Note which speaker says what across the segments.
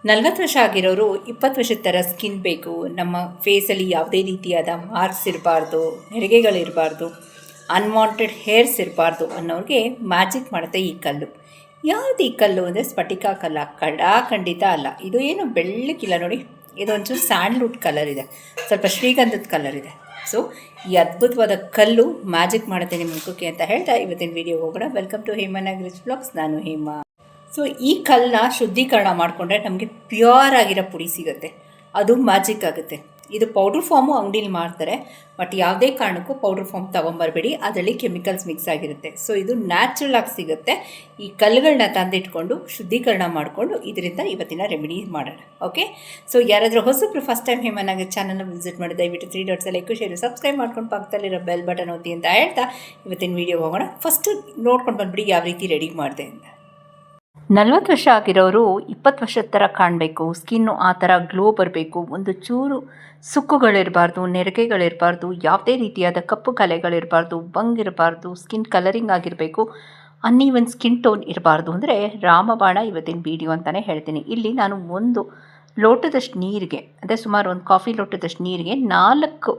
Speaker 1: 40 ವರ್ಷ ಆಗಿರೋರು 20 ವರ್ಷದ ಥರ ಸ್ಕಿನ್ ಬೇಕು, ನಮ್ಮ ಫೇಸಲ್ಲಿ ಯಾವುದೇ ರೀತಿಯಾದ ಮಾರ್ಕ್ಸ್ ಇರಬಾರ್ದು, ನೆರಿಗೆಗಳಿರಬಾರ್ದು, ಅನ್ವಾಂಟೆಡ್ ಹೇರ್ಸ್ ಇರಬಾರ್ದು ಅನ್ನೋರಿಗೆ ಮ್ಯಾಜಿಕ್ ಮಾಡುತ್ತೆ ಈ ಕಲ್ಲು. ಯಾವುದು ಈ ಕಲ್ಲು ಅಂದರೆ ಸ್ಫಟಿಕ ಕಲ್ಲ, ಖಂಡಿತ ಅಲ್ಲ. ಇದು ಏನು ಬೆಳ್ಳಕ್ಕಿಲ್ಲ ನೋಡಿ, ಇದು ಒಂಚೂರು ಸ್ಯಾಂಡ್ಲ್ವುಡ್ ಕಲರ್ ಇದೆ, ಸ್ವಲ್ಪ ಶ್ರೀಗಂಧದ ಕಲರ್ ಇದೆ. ಸೊ ಈ ಅದ್ಭುತವಾದ ಕಲ್ಲು ಮ್ಯಾಜಿಕ್ ಮಾಡುತ್ತೆ ನಿಮ್ಮ ಮುಖಕ್ಕೆ ಅಂತ ಹೇಳ್ತಾ ಇವತ್ತಿನ ವೀಡಿಯೋ ಹೋಗೋಣ. Welcome to Hema Nagaraj blogs. ನಾನು ಹೇಮಾ. ಸೊ ಈ ಕಲ್ಲನ್ನ ಶುದ್ಧೀಕರಣ ಮಾಡಿಕೊಂಡ್ರೆ ನಮಗೆ ಪ್ಯೂರ್ ಆಗಿರೋ ಪುಡಿ ಸಿಗುತ್ತೆ, ಅದು ಮ್ಯಾಜಿಕ್ ಆಗುತ್ತೆ. ಇದು ಪೌಡ್ರ್ ಫಾರ್ಮು ಅಂಗಡೀಲಿ ಮಾಡ್ತಾರೆ, ಬಟ್ ಯಾವುದೇ ಕಾರಣಕ್ಕೂ ಪೌಡ್ರ್ ಫಾರ್ಮ್ ತೊಗೊಂಬರ್ಬೇಡಿ, ಅದರಲ್ಲಿ ಕೆಮಿಕಲ್ಸ್ ಮಿಕ್ಸ್ ಆಗಿರುತ್ತೆ. ಸೊ ಇದು ನ್ಯಾಚುರಲ್ ಆಗಿ ಸಿಗುತ್ತೆ. ಈ ಕಲ್ಲುಗಳನ್ನ ತಂದಿಟ್ಕೊಂಡು ಶುದ್ಧೀಕರಣ ಮಾಡಿಕೊಂಡು ಇದರಿಂದ ಇವತ್ತಿನ ರೆಮಿಡಿ ಮಾಡೋಣ. ಓಕೆ, ಸೊ ಯಾರಾದರೂ ಹೊಸಬ್ರು ಫಸ್ಟ್ ಟೈಮ್ ಹೇಮನಾಗ ಚಾನಲ್ನ ವಿಸಿಟ್ ಮಾಡಿ ದಯವಿಟ್ಟು 3 ಡಾಟ್ಸ್ ಲೈಕ್ ಶೇರ್ ಸಬ್ಸ್ಕ್ರೈಬ್ ಮಾಡ್ಕೊಂಡು ಪಕ್ಕದಲ್ಲಿರೋ ಬೆಲ್ ಬಟನ್ ಒತ್ತಿ ಅಂತ ಹೇಳ್ತಾ ಇವತ್ತಿನ ವೀಡಿಯೋ ಹೋಗೋಣ. ಫಸ್ಟು ನೋಡ್ಕೊಂಡು ಬಂದುಬಿಡಿ ಯಾವ ರೀತಿ ರೆಡಿ ಮಾಡಿದೆ ಅಂತ. 40 ವರ್ಷ ಆಗಿರೋರು 20 ವರ್ಷದ ಥರ ಕಾಣಬೇಕು, ಸ್ಕಿನ್ನು ಆ ಥರ ಗ್ಲೋ ಬರಬೇಕು, ಒಂದು ಚೂರು ಸುಕ್ಕುಗಳಿರಬಾರ್ದು, ನೆರಿಗೆಗಳಿರಬಾರ್ದು, ಯಾವುದೇ ರೀತಿಯಾದ ಕಪ್ಪು ಕಲೆಗಳಿರಬಾರ್ದು, ಬಂಗಿರಬಾರ್ದು, ಸ್ಕಿನ್ ಕಲರಿಂಗ್ ಆಗಿರಬೇಕು, ಅನ್ನೀವನ್ ಸ್ಕಿನ್ ಟೋನ್ ಇರಬಾರ್ದು ಅಂದರೆ ರಾಮಬಾಣ ಇವತ್ತಿನ ವೀಡಿಯೋ ಅಂತಲೇ ಹೇಳ್ತೀನಿ. ಇಲ್ಲಿ ನಾನು ಒಂದು ಲೋಟದಷ್ಟು ನೀರಿಗೆ, ಅಂದರೆ ಸುಮಾರು ಒಂದು ಕಾಫಿ ಲೋಟದಷ್ಟು ನೀರಿಗೆ 4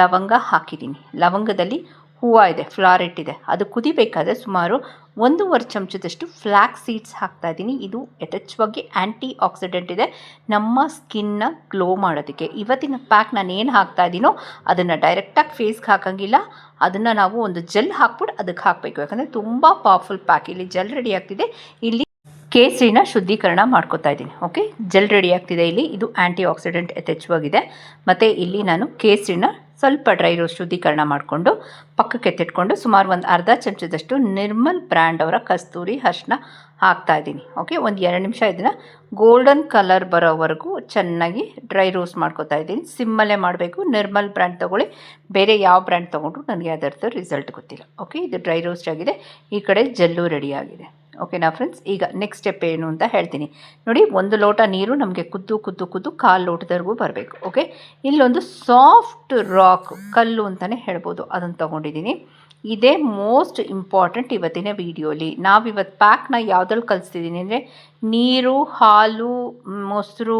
Speaker 1: ಲವಂಗ ಹಾಕಿದ್ದೀನಿ. ಲವಂಗದಲ್ಲಿ ಹೂವು ಇದೆ, ಫ್ಲಾರೆಟ್ ಇದೆ. ಅದು ಕುದಿಬೇಕಾದ್ರೆ ಸುಮಾರು 1.5 ಚಮಚದಷ್ಟು ಫ್ಲ್ಯಾಕ್ಸ್ ಸೀಡ್ಸ್ ಹಾಕ್ತಾಯಿದ್ದೀನಿ. ಇದು ಯಥೇಚ್ಛವಾಗಿ ಆ್ಯಂಟಿ ಆಕ್ಸಿಡೆಂಟ್ ಇದೆ, ನಮ್ಮ ಸ್ಕಿನ್ನ ಗ್ಲೋ ಮಾಡೋದಕ್ಕೆ. ಇವತ್ತಿನ ಪ್ಯಾಕ್ ನಾನು ಏನು ಹಾಕ್ತಾಯಿದ್ದೀನೋ ಅದನ್ನು ಡೈರೆಕ್ಟಾಗಿ ಫೇಸ್ಗೆ ಹಾಕೋಂಗಿಲ್ಲ, ಅದನ್ನು ನಾವು ಒಂದು ಜೆಲ್ ಹಾಕ್ಬಿಟ್ಟು ಅದಕ್ಕೆ ಹಾಕಬೇಕು, ಯಾಕಂದರೆ ತುಂಬ ಪವರ್ಫುಲ್ ಪ್ಯಾಕ್. ಇಲ್ಲಿ ಜೆಲ್ ರೆಡಿ ಆಗ್ತಿದೆ, ಇಲ್ಲಿ ಕೇಸರಿನ ಶುದ್ಧೀಕರಣ ಮಾಡ್ಕೋತಾ ಇದ್ದೀನಿ. ಓಕೆ, ಜೆಲ್ ರೆಡಿ ಆಗ್ತಿದೆ ಇಲ್ಲಿ, ಇದು ಆ್ಯಂಟಿ ಆಕ್ಸಿಡೆಂಟ್ ಯಥೇಚ್ಛವಾಗಿದೆ. ಮತ್ತು ಇಲ್ಲಿ ನಾನು ಕೇಸರಿನ ಸ್ವಲ್ಪ ಡ್ರೈ ರೋಸ್ಟ್ ಶುದ್ಧೀಕರಣ ಮಾಡಿಕೊಂಡು ಪಕ್ಕಕ್ಕೆ ಎತ್ತಿಟ್ಕೊಂಡು ಸುಮಾರು ಒಂದು ಅರ್ಧ ಚಮಚದಷ್ಟು ನಿರ್ಮಲ್ ಬ್ರ್ಯಾಂಡ್ ಅವರ ಕಸ್ತೂರಿ ಅರಿಶಿನ ಹಾಕ್ತಾಯಿದ್ದೀನಿ. ಓಕೆ, ಒಂದು 2 ನಿಮಿಷ ಇದನ್ನು ಗೋಲ್ಡನ್ ಕಲರ್ ಬರೋವರೆಗೂ ಚೆನ್ನಾಗಿ ಡ್ರೈ ರೋಸ್ಟ್ ಮಾಡ್ಕೋತಾ ಇದ್ದೀನಿ. ಸಿಮ್ಮಲ್ಲೇ ಮಾಡಬೇಕು. ನಿರ್ಮಲ್ ಬ್ರ್ಯಾಂಡ್ ತೊಗೊಳ್ಳಿ, ಬೇರೆ ಯಾವ ಬ್ರ್ಯಾಂಡ್ ತೊಗೊಂಡ್ರು ನನಗೆ ಅದರದ್ದು ರಿಸಲ್ಟ್ ಗೊತ್ತಿಲ್ಲ. ಓಕೆ, ಇದು ಡ್ರೈ ರೋಸ್ಟ್ ಆಗಿದೆ, ಈ ಕಡೆ ಜೆಲ್ಲು ರೆಡಿ ಆಗಿದೆ. ಓಕೆನಾ ಫ್ರೆಂಡ್ಸ್, ಈಗ ನೆಕ್ಸ್ಟ್ ಸ್ಟೆಪ್ ಏನು ಅಂತ ಹೇಳ್ತೀನಿ ನೋಡಿ. 1 ಲೋಟ ನೀರು ನಮಗೆ ಕುದ್ದು 1/4 ಲೋಟದವರೆಗೂ ಬರಬೇಕು. ಓಕೆ, ಇಲ್ಲೊಂದು ಸಾಫ್ಟ್ ರಾಕ್ ಕಲ್ಲು ಅಂತಲೇ ಹೇಳ್ಬೋದು, ಅದನ್ನು ತೊಗೊಂಡಿದ್ದೀನಿ. ಇದೇ ಮೋಸ್ಟ್ ಇಂಪಾರ್ಟೆಂಟ್ ಇವತ್ತಿನ ವೀಡಿಯೋಲಿ. ನಾವಿವತ್ತು ಪ್ಯಾಕ್ನ ಯಾವುದ್ರಲ್ಲಿ ಕಲಿಸ್ತಿದ್ದೀನಿ ಅಂದರೆ ನೀರು, ಹಾಲು, ಮೊಸರು,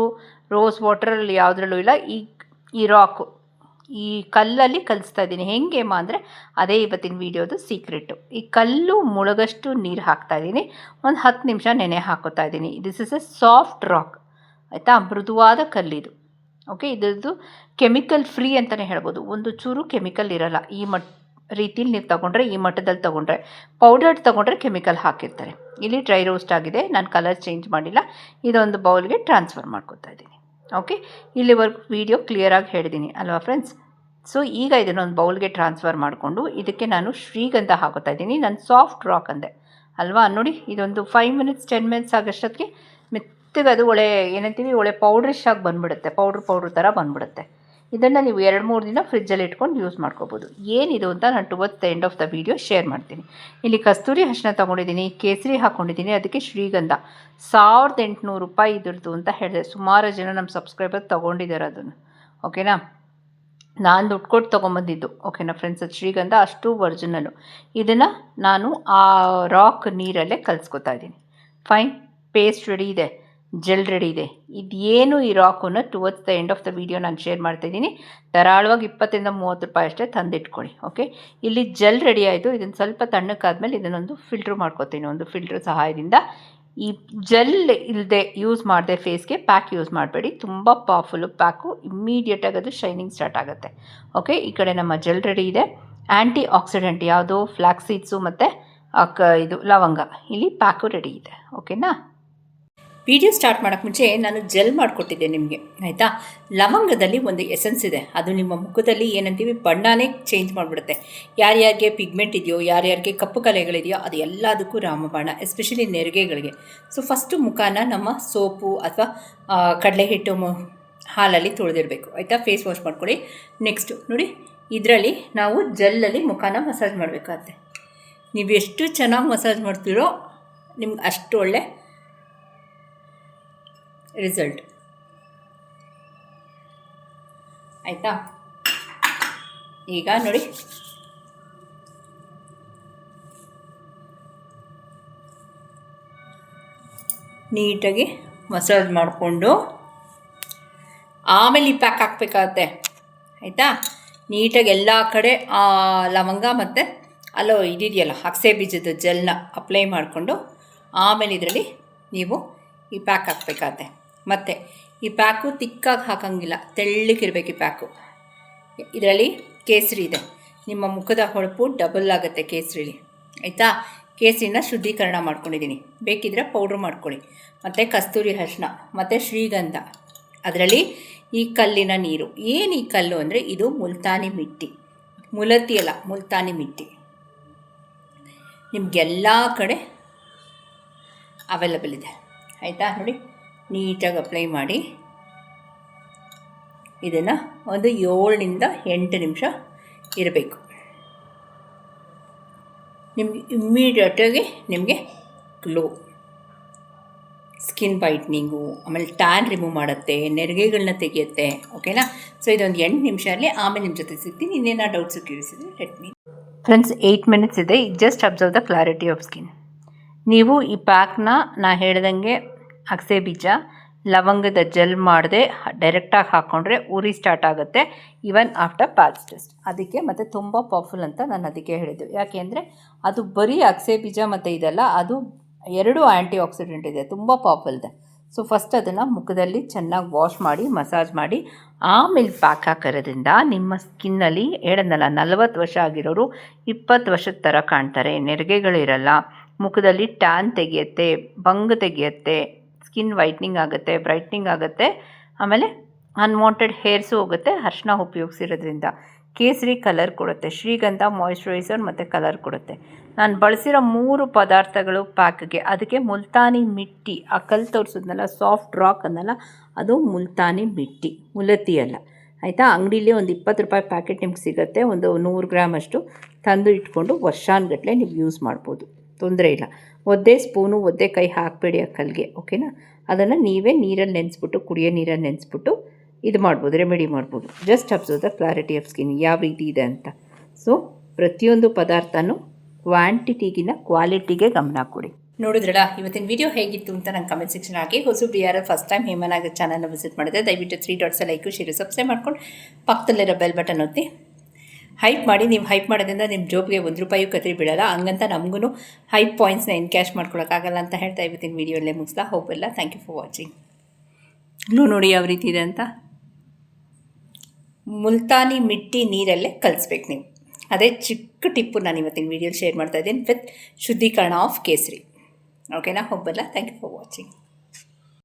Speaker 1: ರೋಸ್ ವಾಟರಲ್ಲಿ ಯಾವುದ್ರಲ್ಲೂ ಇಲ್ಲ, ಈ ರಾಕು, ಈ ಕಲ್ಲಲ್ಲಿ ಕಲಿಸ್ತಾ ಇದ್ದೀನಿ. ಹೆಂಗೆ ಅಂದರೆ ಅದೇ ಇವತ್ತಿನ ವೀಡಿಯೋದು ಸೀಕ್ರೆಟು. ಈ ಕಲ್ಲು ಮುಳುಗಷ್ಟು ನೀರು ಹಾಕ್ತಾಯಿದ್ದೀನಿ, ಒಂದು 10 ನಿಮಿಷ ನೆನೆ ಹಾಕೋತಾ ಇದ್ದೀನಿ. This is A soft rock, ಆಯಿತಾ, ಮೃದುವಾದ ಕಲ್ಲಿದು. ಓಕೆ, ಇದ್ರದ್ದು ಕೆಮಿಕಲ್ ಫ್ರೀ ಅಂತಲೇ ಹೇಳ್ಬೋದು, ಒಂದು ಚೂರು ಕೆಮಿಕಲ್ ಇರೋಲ್ಲ. ಈ ರೀತಿಲಿ ನೀವು ತೊಗೊಂಡ್ರೆ, ಈ ಮಟ್ಟದಲ್ಲಿ ತೊಗೊಂಡ್ರೆ, ಪೌಡರ್ ತೊಗೊಂಡ್ರೆ ಕೆಮಿಕಲ್ ಹಾಕಿರ್ತಾರೆ. ಇಲ್ಲಿ ಡ್ರೈ ರೋಸ್ಟ್ ಆಗಿದೆ, ನಾನು ಕಲರ್ ಚೇಂಜ್ ಮಾಡಿಲ್ಲ. ಇದೊಂದು ಬೌಲ್ಗೆ ಟ್ರಾನ್ಸ್ಫರ್ ಮಾಡ್ಕೊತಾ ಇದ್ದೀನಿ. ಓಕೆ, ಇಲ್ಲಿವರೆಗೂ ವೀಡಿಯೋ ಕ್ಲಿಯರಾಗಿ ಹೇಳಿದ್ದೀನಿ ಅಲ್ವಾ ಫ್ರೆಂಡ್ಸ್. ಸೊ ಈಗ ಇದನ್ನೊಂದು ಬೌಲ್ಗೆ ಟ್ರಾನ್ಸ್ಫರ್ ಮಾಡಿಕೊಂಡು ಇದಕ್ಕೆ ನಾನು ಶ್ರೀಗಂಧ ಹಾಕೋತಾ ಇದ್ದೀನಿ. ನಾನು ಸಾಫ್ಟ್ ರಾಕ್ ಅಂದೆ ಅಲ್ವಾ, ನೋಡಿ ಇದೊಂದು 5 ಮಿನಿಟ್ಸ್ 10 ಮಿನಿಟ್ಸ್ ಆಗೋಷ್ಟೊತ್ತಿಗೆ ಮೆತ್ತಗೆ ಅದು ಏನಂತೀವಿ ಒಳ್ಳೆ ಪೌಡ್ರಿಶ್ ಆಗಿ ಬಂದುಬಿಡುತ್ತೆ, ಪೌಡ್ರ್ ಥರ ಬಂದುಬಿಡುತ್ತೆ. ಇದನ್ನು ನೀವು 2-3 ದಿನ ಫ್ರಿಜ್ಜಲ್ಲಿ ಇಟ್ಕೊಂಡು ಯೂಸ್ ಮಾಡ್ಕೋಬೋದು. ಏನಿದು ಅಂತ ನಾನು towards the end of the video share ಮಾಡ್ತೀನಿ. ಇಲ್ಲಿ ಕಸ್ತೂರಿ ಅರಿಶಿನ ತೊಗೊಂಡಿದ್ದೀನಿ, ಕೇಸರಿ ಹಾಕ್ಕೊಂಡಿದ್ದೀನಿ, ಅದಕ್ಕೆ ಶ್ರೀಗಂಧ 1800 ರೂಪಾಯಿ ಇದ್ರದ್ದು ಅಂತ ಹೇಳಿದೆ. ಸುಮಾರು ಜನ ನಮ್ಮ ಸಬ್ಸ್ಕ್ರೈಬರ್ ತೊಗೊಂಡಿದ್ದಾರೆ ಅದನ್ನು. ಓಕೆನಾ, ನಾನು ದುಡ್ಡು ಕೊಟ್ಟು ತೊಗೊಂಬಂದಿದ್ದು. ಓಕೆನಾ ಫ್ರೆಂಡ್ಸ್, ಅದು ಶ್ರೀಗಂಧ ಅಷ್ಟು ಒರಿಜಿನಲು. ಇದನ್ನು ನಾನು ಆ ರಾಕ್ ನೀರಲ್ಲೇ ಕಲಿಸ್ಕೊತಾ ಇದ್ದೀನಿ. ಫೈನ್, ಪೇಸ್ಟ್ ರೆಡಿ ಇದೆ, ಜೆಲ್ ರೆಡಿ ಇದೆ. ಇದೇನು ಈ ರಾಕನ್ನು towards the end of the video ನಾನು ಶೇರ್ ಮಾಡ್ತಾಯಿದ್ದೀನಿ. ಧಾರಾಳವಾಗಿ 20-30 ರೂಪಾಯಿ ಅಷ್ಟೇ ತಂದಿಟ್ಕೊಳ್ಳಿ. ಓಕೆ, ಇಲ್ಲಿ ಜೆಲ್ ರೆಡಿ ಆಯಿತು. ಇದನ್ನು ಸ್ವಲ್ಪ ತಣ್ಣಕ್ಕಾದ್ಮೇಲೆ ಇದನ್ನೊಂದು ಫಿಲ್ಟ್ರ್ ಮಾಡ್ಕೊತೀನಿ, ಒಂದು ಫಿಲ್ಟ್ರ್ ಸಹಾಯದಿಂದ. ಈ ಜೆಲ್ ಇಲ್ಲದೆ ಯೂಸ್ ಮಾಡಿದೆ ಫೇಸ್ಗೆ ಪ್ಯಾಕ್ ಯೂಸ್ ಮಾಡಬೇಡಿ, ತುಂಬ ಪವರ್ಫುಲ್ಲು ಪ್ಯಾಕು, ಇಮ್ಮಿಡಿಯೇಟಾಗಿ ಅದು ಶೈನಿಂಗ್ ಸ್ಟಾರ್ಟ್ ಆಗುತ್ತೆ. ಓಕೆ, ಈ ಕಡೆ ನಮ್ಮ ಜೆಲ್ ರೆಡಿ ಇದೆ. ಆ್ಯಂಟಿ ಆಕ್ಸಿಡೆಂಟ್ ಯಾವುದು, ಫ್ಲ್ಯಾಕ್ಸ್ ಸೀಡ್ಸು ಮತ್ತು ಇದು ಲವಂಗ, ಇಲ್ಲಿ ಪ್ಯಾಕು ರೆಡಿ ಇದೆ. ಓಕೆನಾ, ವಿಡಿಯೋ ಸ್ಟಾರ್ಟ್ ಮಾಡೋಕ್ಕೆ ಮುಂಚೆ ನಾನು ಜೆಲ್ ಮಾಡಿಕೊಟ್ಟಿದ್ದೆ ನಿಮಗೆ, ಆಯಿತಾ. ಲವಂಗದಲ್ಲಿ ಒಂದು ಎಸೆನ್ಸ್ ಇದೆ, ಅದು ನಿಮ್ಮ ಮುಖದಲ್ಲಿ ಏನಂತೀವಿ ಬಣ್ಣನೇ ಚೇಂಜ್ ಮಾಡಿಬಿಡುತ್ತೆ. ಯಾರ್ಯಾರಿಗೆ ಪಿಗ್ಮೆಂಟ್ ಇದೆಯೋ, ಯಾರ್ಯಾರಿಗೆ ಕಪ್ಪು ಕಲೆಗಳಿದೆಯೋ ಅದು ಎಲ್ಲದಕ್ಕೂ ರಾಮಬಾಣ, ಎಸ್ಪೆಷಲಿ ನೆರಿಗೆಗಳಿಗೆ. ಸೊ ಫಸ್ಟು ಮುಖನ ನಮ್ಮ ಸೋಪು ಅಥವಾ ಕಡಲೆ ಹಿಟ್ಟು ಹಾಲಲ್ಲಿ ತೊಳೆದಿರಬೇಕು, ಆಯಿತಾ. ಫೇಸ್ ವಾಶ್ ಮಾಡ್ಕೊಳ್ಳಿ. ನೆಕ್ಸ್ಟು ನೋಡಿ, ಇದರಲ್ಲಿ ನಾವು ಜೆಲ್ಲಲ್ಲಿ ಮುಖನ ಮಸಾಜ್ ಮಾಡಬೇಕಾಗುತ್ತೆ. ನೀವು ಎಷ್ಟು ಚೆನ್ನಾಗಿ ಮಸಾಜ್ ಮಾಡ್ತೀರೋ ನಿಮ್ಗೆ ಅಷ್ಟು ಒಳ್ಳೆ ರಿಸಲ್ಟ್, ಆಯಿತಾ. ಈಗ ನೋಡಿ, ನೀಟಾಗಿ ಮಸಾಜ್ ಮಾಡಿಕೊಂಡು ಆಮೇಲೆ ಈ ಪ್ಯಾಕ್ ಹಾಕಬೇಕಾಗತ್ತೆ, ಆಯಿತಾ. ನೀಟಾಗಿ ಎಲ್ಲ ಕಡೆ ಲವಂಗ ಮತ್ತು ಇದಿದೆಯಲ್ಲ ಅಗಸೆ ಬೀಜದ ಜೆಲ್ನ ಅಪ್ಲೈ ಮಾಡಿಕೊಂಡು ಆಮೇಲೆ ಇದರಲ್ಲಿ ನೀವು ಈ ಪ್ಯಾಕ್ ಹಾಕಬೇಕಾಗತ್ತೆ. ಮತ್ತು ಈ ಪ್ಯಾಕು ತಿಕ್ಕಾಗಿ ಹಾಕೋಂಗಿಲ್ಲ, ತೆಳ್ಳಗಿರ್ಬೇಕು ಈ ಪ್ಯಾಕು. ಇದರಲ್ಲಿ ಕೇಸರಿ ಇದೆ, ನಿಮ್ಮ ಮುಖದ ಹೊಳಪು ಡಬಲ್ ಆಗುತ್ತೆ ಕೇಸರಿಲಿ, ಆಯಿತಾ. ಕೇಸರಿನ ಶುದ್ಧೀಕರಣ ಮಾಡ್ಕೊಂಡಿದ್ದೀನಿ, ಬೇಕಿದ್ರೆ ಪೌಡ್ರ್ ಮಾಡ್ಕೊಳ್ಳಿ. ಮತ್ತು ಕಸ್ತೂರಿ ಅರಿಶಿನ ಮತ್ತು ಶ್ರೀಗಂಧ. ಅದರಲ್ಲಿ ಈ ಕಲ್ಲಿನ ನೀರು. ಏನು ಈ ಕಲ್ಲು ಅಂದರೆ ಇದು ಮುಲ್ತಾನಿ ಮಿಟ್ಟಿ, ಮುಲತಿ ಅಲ್ಲ, ಮುಲ್ತಾನಿ ಮಿಟ್ಟಿ. ನಿಮಗೆಲ್ಲ ಕಡೆ ಅವೈಲಬಲ್ ಇದೆ, ಆಯಿತಾ. ನೋಡಿ, ನೀಟಾಗಿ ಅಪ್ಲೈ ಮಾಡಿ ಇದನ್ನು ಒಂದು 7ರಿಂದ 8 ನಿಮಿಷ ಇರಬೇಕು. ನಿಮ್ಗೆ ಇಮ್ಮಿಡಿಯೇಟಾಗಿ ನಿಮಗೆ ಗ್ಲೋ, ಸ್ಕಿನ್ ವೈಟ್ನಿಂಗು, ಆಮೇಲೆ ಟ್ಯಾನ್ ರಿಮೂವ್ ಮಾಡುತ್ತೆ, ನೆರಿಗೆಗಳನ್ನ ತೆಗೆಯುತ್ತೆ, ಓಕೆನಾ. ಸೊ ಇದೊಂದು 8 ನಿಮಿಷ ಅಲ್ಲಿ, ಆಮೇಲೆ ನಿಮ್ಮ ಜೊತೆ ಸಿಗ್ತೀನಿ. ಇನ್ನೇನೋ ಡೌಟ್ಸು ಕೇಳಿಸಿದ್ರೆ ಲೆಟ್ ಮೀ. ಫ್ರೆಂಡ್ಸ್, 8 ಮಿನಿಟ್ಸ್ ಇದೆ. Just observe the clarity of skin. ನೀವು ಈ ಪ್ಯಾಕ್ನ ನಾ ಹೇಳ್ದಂಗೆ ಅಗಸೆ ಬೀಜ, ಲವಂಗದ ಜೆಲ್ ಮಾಡದೆ ಡೈರೆಕ್ಟಾಗಿ ಹಾಕ್ಕೊಂಡ್ರೆ ಉರಿ ಸ್ಟಾರ್ಟ್ ಆಗುತ್ತೆ, ಈವನ್ ಆಫ್ಟರ್ ಪ್ಯಾಚ್ ಟೆಸ್ಟ್. ಅದಕ್ಕೆ ಮತ್ತು ತುಂಬ ಪವರ್ಫುಲ್ ಅಂತ ನಾನು ಅದಕ್ಕೆ ಹೇಳಿದ್ದು. ಯಾಕೆ ಅಂದರೆ ಅದು ಬರೀ ಅಗಸೆ ಬೀಜ ಮತ್ತು ಇದೆಲ್ಲ, ಅದು 2 ಆ್ಯಂಟಿ ಆಕ್ಸಿಡೆಂಟ್ ಇದೆ, ತುಂಬ ಪವರ್ಫುಲ್ ಇದೆ. ಸೊ ಫಸ್ಟ್ ಅದನ್ನು ಮುಖದಲ್ಲಿ ಚೆನ್ನಾಗಿ ವಾಶ್ ಮಾಡಿ ಮಸಾಜ್ ಮಾಡಿ ಆಮೇಲೆ ಪ್ಯಾಕ್ ಹಾಕೋದ್ರಿಂದ ನಿಮ್ಮ ಸ್ಕಿನ್ನಲ್ಲಿ ಹೇಳೋದಲ್ಲ, 40 ವರ್ಷ ಆಗಿರೋರು 20 ವರ್ಷದ ಥರ ಕಾಣ್ತಾರೆ, ನೆರಿಗೆಗಳಿರಲ್ಲ, ಮುಖದಲ್ಲಿ ಟ್ಯಾನ್ ತೆಗೆಯುತ್ತೆ, ಬಂಗ್ ತೆಗೆಯುತ್ತೆ, ಸ್ಕಿನ್ ವೈಟ್ನಿಂಗ್ ಆಗುತ್ತೆ, ಬ್ರೈಟ್ನಿಂಗ್ ಆಗುತ್ತೆ, ಆಮೇಲೆ ಅನ್ವಾಂಟೆಡ್ ಹೇರ್ಸು ಹೋಗುತ್ತೆ ಅರಿಶಿನ ಉಪಯೋಗಿಸಿರೋದ್ರಿಂದ. ಕೇಸರಿ ಕಲರ್ ಕೊಡುತ್ತೆ, ಶ್ರೀಗಂಧ ಮಾಯಿಶ್ಚರೈಸರ್ ಮತ್ತು ಕಲರ್ ಕೊಡುತ್ತೆ. ನಾನು ಬಳಸಿರೋ 3 ಪದಾರ್ಥಗಳು ಪ್ಯಾಕ್ಗೆ. ಅದಕ್ಕೆ ಮುಲ್ತಾನಿ ಮಿಟ್ಟಿ, ಆ ಕಲ್ಲು ತೋರಿಸಿದ್ನಲ್ಲ ಸಾಫ್ಟ್ ರಾಕ್ ಅನ್ನಲ್ಲ, ಅದು ಮುಲ್ತಾನಿ ಮಿಟ್ಟಿ, ಮುಲತಿ ಅಲ್ಲ, ಆಯಿತಾ. ಅಂಗಡೀಲಿ ಒಂದು 20 ರೂಪಾಯಿ ಪ್ಯಾಕೆಟ್ ನಿಮ್ಗೆ ಸಿಗುತ್ತೆ, ಒಂದು 100 ಗ್ರಾಮ್ ಅಷ್ಟು ತಂದು ಇಟ್ಕೊಂಡು ವರ್ಷಾನುಗಟ್ಟಲೆ ನೀವು ಯೂಸ್ ಮಾಡ್ಬೋದು, ತೊಂದರೆ ಇಲ್ಲ. ಒದ್ದೆ ಸ್ಪೂನು, ಒದ್ದೆ ಕೈ ಹಾಕಬೇಡಿ ಆ ಕಲ್ಲಿಗೆ, ಓಕೆನಾ. ಅದನ್ನು ನೀವೇ ನೀರಲ್ಲಿ ನೆನೆಸ್ಬಿಟ್ಟು, ಕುಡಿಯೋ ನೀರಲ್ಲಿ ನೆನೆಸ್ಬಿಟ್ಟು ಇದು ಮಾಡ್ಬೋದು, ರೆಮಿಡಿ ಮಾಡ್ಬೋದು. Just observe the clarity of skin ಯಾವ ರೀತಿ ಇದೆ ಅಂತ. ಸೊ ಪ್ರತಿಯೊಂದು ಪದಾರ್ಥನೂ ಕ್ವಾಂಟಿಟಿಗಿನ ಕ್ವಾಲಿಟಿಗೆ ಗಮನ ಕೊಡಿ. ನೋಡಿದ್ರಲ್ಲ, ಇವತ್ತಿನ ವಿಡಿಯೋ ಹೇಗಿತ್ತು ಅಂತ ನಂಗೆ ಕಮೆಂಟ್ ಸೆಕ್ಷನ್ ಹಾಕಿ. ಹೊಸಬ್ರು ಯಾರು ಫಸ್ಟ್ ಟೈಮ್ ಹೇಮನಾಗ ಚಾನಲ್ನ ವಿಸಿಟ್ ಮಾಡಿದ್ರೆ ದಯವಿಟ್ಟು 3 ಡಾಟ್ಸ್ ಲೈಕು, ಶೇರು, ಸಬ್ಸ್ಕ್ರೈಬ್ ಮಾಡ್ಕೊಂಡು ಪಕ್ಕದಲ್ಲಿರೋ ಬೆಲ್ ಬಟನ್ ಒತ್ತಿ ಹೈಪ್ ಮಾಡಿ. ನೀವು ಹೈಪ್ ಮಾಡೋದ್ರಿಂದ ನಿಮ್ಮ ಜೋಬ್ಗೆ 1 ರೂಪಾಯಿ ಕತ್ರಿ ಬೀಳಲ್ಲ, ಹಂಗಂತ ನಮಗೂ ಹೈಪ್ ಪಾಯಿಂಟ್ಸ್ನ ಎನ್ಕ್ಯಾಶ್ ಮಾಡ್ಕೊಳಕ್ಕಾಗಲ್ಲ ಅಂತ ಹೇಳ್ತಾ ಇವತ್ತಿನ ವಿಡಿಯೋಲ್ಲೇ ಮುಗಿಸ್ತಾ ಹೋಗಲ್ಲ. Thank you for watching. ನೋಡಿ ಯಾವ ರೀತಿ ಇದೆ ಅಂತ. ಮುಲ್ತಾನಿ ಮಿಟ್ಟಿ ನೀರಲ್ಲೇ ಕಲಿಸ್ಬೇಕು ನೀವು. ಅದೇ ಚಿಕ್ಕ ಟಿಪ್ಪು ನಾನು ಇವತ್ತಿನ ವೀಡಿಯೋಲಿ ಶೇರ್ ಮಾಡ್ತಾ ಇದ್ದೀನಿ ವಿತ್ ಶುದ್ಧೀಕರಣ ಆಫ್ ಕೇಸರಿ, ಓಕೆನಾ. ಹೋಗಲ್ಲ. Thank you for watching.